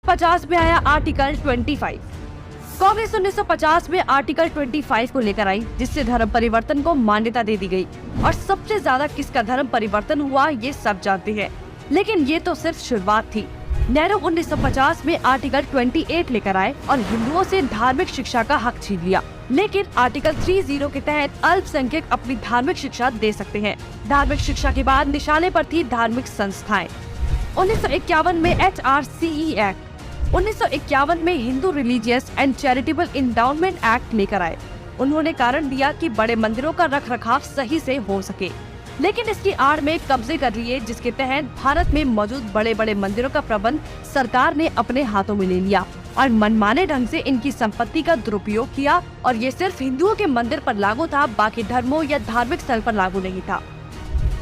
50 में आया आर्टिकल 25। कांग्रेस 1950 में आर्टिकल 25 को लेकर आई, जिससे धर्म परिवर्तन को मान्यता दे दी गई। और सबसे ज्यादा किसका धर्म परिवर्तन हुआ ये सब जानते हैं, लेकिन ये तो सिर्फ शुरुआत थी। नेहरू 1950 में आर्टिकल 28 लेकर आए और हिंदुओं से धार्मिक शिक्षा का हक छीन लिया। लेकिन आर्टिकल 30 के तहत अल्पसंख्यक अपनी धार्मिक शिक्षा दे सकते हैं। धार्मिक शिक्षा के बाद निशाने पर थी धार्मिक संस्थाएं। 1951 में HRCE एक्ट, 1951 में Hindu religious and charitable endowment act लेकर आए। उन्होंने कारण दिया कि बड़े मंदिरों का रखरखाव सही से हो सके, लेकिन इसकी आड़ में कब्जे कर लिए, जिसके तहत भारत में मौजूद बड़े बड़े मंदिरों का प्रबंध सरकार ने अपने हाथों में ले लिया और मनमाने ढंग से इनकी संपत्ति का दुरुपयोग किया। और ये सिर्फ हिंदुओं के मंदिर पर लागू था, बाकी धर्मों या धार्मिक स्थल पर लागू नहीं था।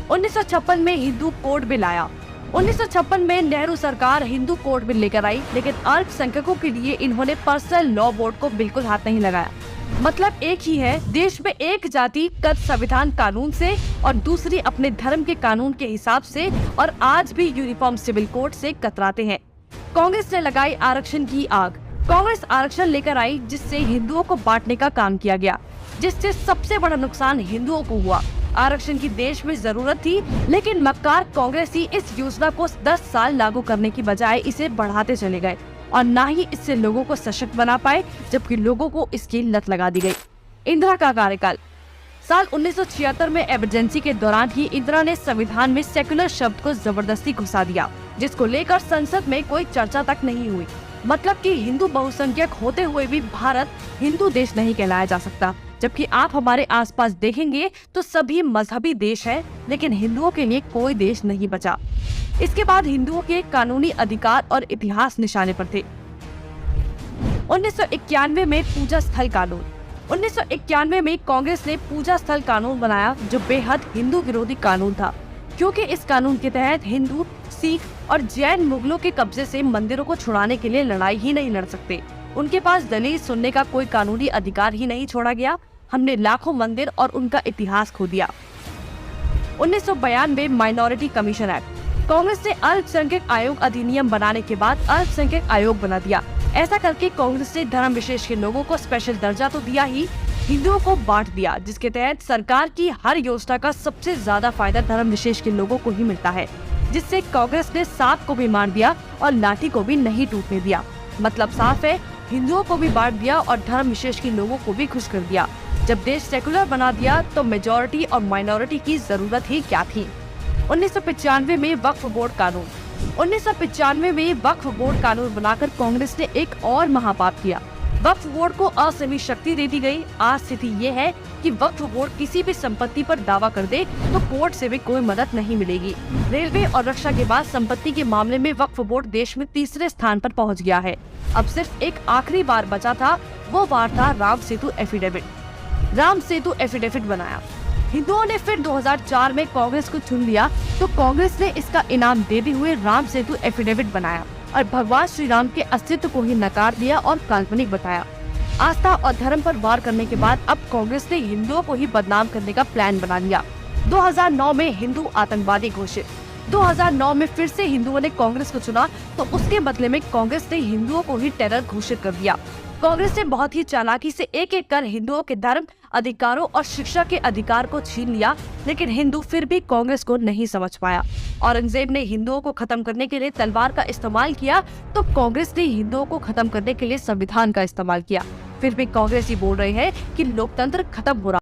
1956 में हिंदू कोड बिल आया। 1956 में नेहरू सरकार हिंदू कोड बिल लेकर आई, लेकिन अल्पसंख्यकों के लिए इन्होंने पर्सनल लॉ बोर्ड को बिल्कुल हाथ नहीं लगाया। मतलब एक ही है, देश में एक जाति कद संविधान कानून से और दूसरी अपने धर्म के कानून के हिसाब से, और आज भी यूनिफॉर्म सिविल कोड से कतराते हैं। कांग्रेस ने लगाई आरक्षण की आग। कांग्रेस आरक्षण लेकर आई, जिससे हिंदुओं को बांटने का काम किया गया, जिससे सबसे बड़ा नुकसान हिंदुओं को हुआ। आरक्षण की देश में जरूरत थी, लेकिन मक्कार कांग्रेसी इस योजना को 10 साल लागू करने की बजाय इसे बढ़ाते चले गए और न ही इससे लोगों को सशक्त बना पाए, जबकि लोगों को इसकी लत लगा दी गई। इंदिरा का कार्यकाल। साल 1976 में इमरजेंसी के दौरान ही इंदिरा ने संविधान में सेक्युलर शब्द को जबरदस्ती घुसा दिया, जिसको लेकर संसद में कोई चर्चा तक नहीं हुई। मतलब कि हिंदू बहुसंख्यक होते हुए भी भारत हिंदू देश नहीं कहलाया जा सकता, जबकि आप हमारे आसपास देखेंगे तो सभी मजहबी देश हैं, लेकिन हिंदुओं के लिए कोई देश नहीं बचा। इसके बाद हिंदुओं के कानूनी अधिकार और इतिहास निशाने पर थे। 1991 में पूजा स्थल कानून। 1991 में कांग्रेस ने पूजा स्थल कानून बनाया, जो बेहद हिंदू विरोधी कानून था, क्योंकि इस कानून के तहत हिंदू, सिख और जैन मुगलों के कब्जे से मंदिरों को छुड़ाने के लिए लड़ाई ही नहीं लड़ सकते। उनके पास दलील सुनने का कोई कानूनी अधिकार ही नहीं छोड़ा गया। हमने लाखों मंदिर और उनका इतिहास खो दिया। 1992 माइनॉरिटी कमीशन एक्ट। कांग्रेस ने अल्पसंख्यक आयोग अधिनियम बनाने के बाद अल्पसंख्यक आयोग बना दिया। ऐसा करके कांग्रेस ने धर्म विशेष के लोगों को स्पेशल दर्जा तो दिया ही, हिंदुओं को बांट दिया, जिसके तहत सरकार की हर योजना का सबसे ज्यादा फायदा धर्म विशेष के लोगों को ही मिलता है, जिससे कांग्रेस ने सांप को भी मार दिया और लाठी को भी नहीं टूटने दिया। मतलब साफ है, हिंदुओं को भी बांट दिया और धर्म विशेष के लोगों को भी खुश कर दिया। जब देश सेकुलर बना दिया तो मेजॉरिटी और माइनॉरिटी की जरूरत ही क्या थी। 1995 में वक्फ बोर्ड कानून। 1995 में वक्फ बोर्ड कानून बनाकर कांग्रेस ने एक और महापाप किया। वक्फ बोर्ड को असीमित शक्ति दे दी गई। आज स्थिति ये है कि वक्फ बोर्ड किसी भी संपत्ति पर दावा कर दे तो कोर्ट से भी कोई मदद नहीं मिलेगी। रेलवे और रक्षा के बाद संपत्ति के मामले में वक्फ बोर्ड देश में तीसरे स्थान पर पहुंच गया है। अब सिर्फ एक आखिरी बार बचा था, वो बार था राम सेतु एफिडेविट। राम सेतु एफिडेविट बनाया। हिंदुओं ने फिर 2004 में कांग्रेस को चुन लिया, तो कांग्रेस ने इसका इनाम देते हुए राम सेतु एफिडेविट बनाया और भगवान श्री राम के अस्तित्व को ही नकार दिया और काल्पनिक बताया। आस्था और धर्म पर वार करने के बाद अब कांग्रेस ने हिंदुओं को ही बदनाम करने का प्लान बना लिया। 2009 में हिंदू आतंकवादी घोषित। 2009 में फिर से हिंदुओं ने कांग्रेस को चुना, तो उसके बदले में कांग्रेस ने हिंदुओं को ही टेरर घोषित कर दिया। कांग्रेस ने बहुत ही चालाकी से एक एक कर हिंदुओं के धर्म, अधिकारों और शिक्षा के अधिकार को छीन लिया, लेकिन हिंदू फिर भी कांग्रेस को नहीं समझ पाया। औरंगजेब ने हिंदुओं को खत्म करने के लिए तलवार का इस्तेमाल किया, तो कांग्रेस ने हिंदुओं को खत्म करने के लिए संविधान का इस्तेमाल किया। फिर भी कांग्रेस ही बोल रहे हैं कि लोकतंत्र खत्म हो रहा